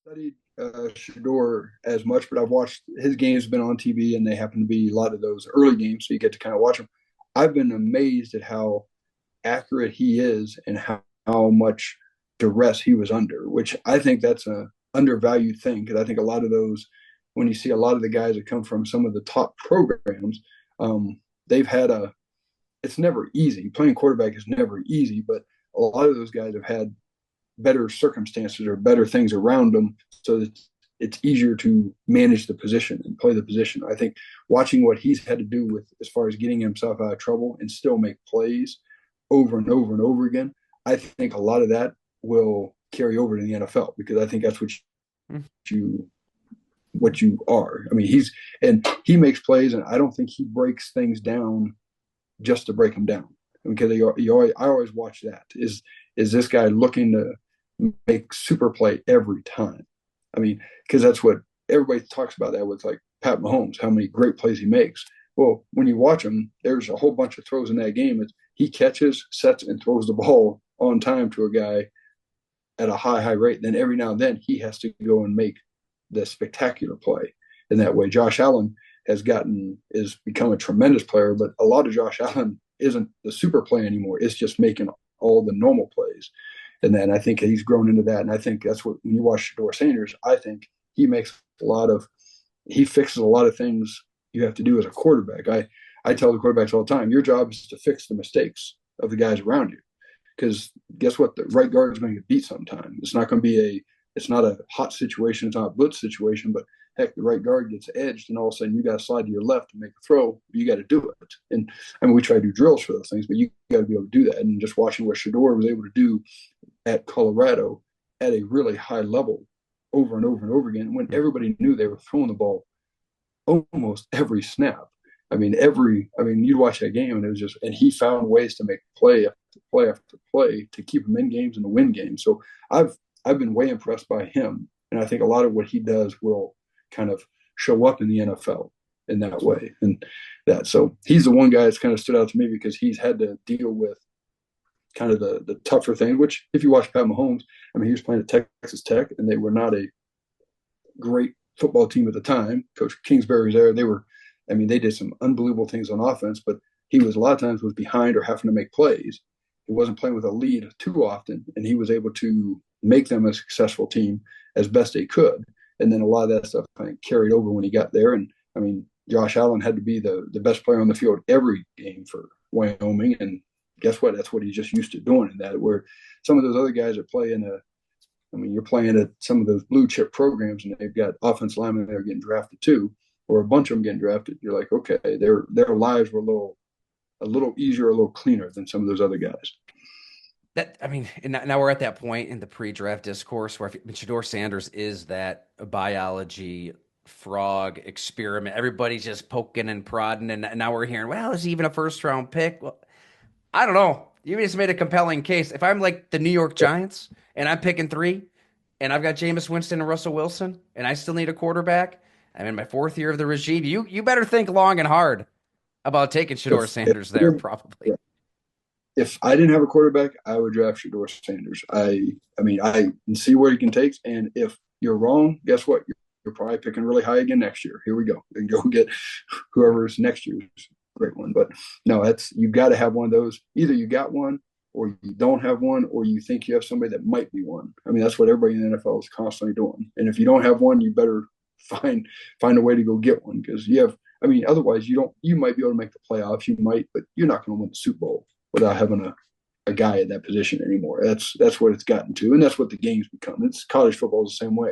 Studied Shedeur as much, but I've watched his games been on TV, and they happen to be a lot of those early games, so you get to kind of watch them. I've been amazed at how accurate he is and how much duress he was under, which I think that's a undervalued thing because I think a lot of those, when you see a lot of the guys that come from some of the top programs, they've had a. It's never easy. Playing quarterback is never easy, but a lot of those guys have had better circumstances or better things around them so that it's easier to manage the position and play the position. I think watching what he's had to do with as far as getting himself out of trouble and still make plays over and over and over again, I think a lot of that will carry over to the NFL because I think that's you what you are. I mean, he makes plays, and I don't think he breaks things down just to break them down. Because I always watch that. Is this guy looking to make super play every time? I mean, because that's what everybody talks about that with like Pat Mahomes, how many great plays he makes. Well, when you watch him, there's a whole bunch of throws in that game. He catches, sets, and throws the ball on time to a guy at a high rate. Then every now and then he has to go and make the spectacular play in that way. Josh Allen is become a tremendous player, but a lot of Josh Allen isn't the super play anymore. It's just making all the normal plays. And then I think he's grown into that. And I think that's what, when you watch Shedeur Sanders, I think he fixes a lot of things you have to do as a quarterback. I tell the quarterbacks all the time, your job is to fix the mistakes of the guys around you. Because guess what? The right guard is going to get beat sometime. It's not a hot situation. It's not a blitz situation, but heck, the right guard gets edged, and all of a sudden you got to slide to your left to make a throw. You got to do it. And I mean, we try to do drills for those things, but you got to be able to do that. And just watching what Shedeur was able to do at Colorado at a really high level over and over and over again, when everybody knew they were throwing the ball almost every snap. You'd watch that game and it was just, and he found ways to make play after play after play to keep him in games and to win games. So I've been way impressed by him. And I think a lot of what he does will kind of show up in the NFL in that way. And so he's the one guy that's kind of stood out to me because he's had to deal with kind of the tougher things, which if you watch Pat Mahomes, I mean, he was playing at Texas Tech and they were not a great football team at the time. Coach Kingsbury was there. They did some unbelievable things on offense, but he was a lot of times was behind or having to make plays. He wasn't playing with a lead too often, and he was able to make them a successful team as best they could. And then a lot of that stuff kind of carried over when he got there. And I mean, Josh Allen had to be the best player on the field every game for Wyoming. And guess what? That's what he's just used to doing in that, where some of those other guys that play you're playing at some of those blue chip programs and they've got offensive linemen that are getting drafted too, or a bunch of them getting drafted. You're like, okay, their lives were a little easier, a little cleaner than some of those other guys. And now we're at that point in the pre-draft discourse where Shedeur Sanders is that biology frog experiment. Everybody's just poking and prodding, and now we're hearing, well, is he even a first-round pick? Well, I don't know. You just made a compelling case. If I'm like the New York Giants and I'm picking 3, and I've got Jameis Winston and Russell Wilson, and I still need a quarterback, I'm in my 4th year of the regime. You better think long and hard about taking Shedeur Sanders there, probably. If I didn't have a quarterback, I would draft Shedeur Sanders. I see where he can take, and if you're wrong, guess what? You're probably picking really high again next year. Here we go, and go get whoever's next year's great one. But no, you got to have one of those. Either you got one, or you don't have one, or you think you have somebody that might be one. I mean, that's what everybody in the NFL is constantly doing. And if you don't have one, you better find a way to go get one because you have. I mean, otherwise you might be able to make the playoffs, you might, but you're not going to win the Super Bowl without having a guy at that position anymore. That's what it's gotten to, and that's what the game's become. It's college football is the same way.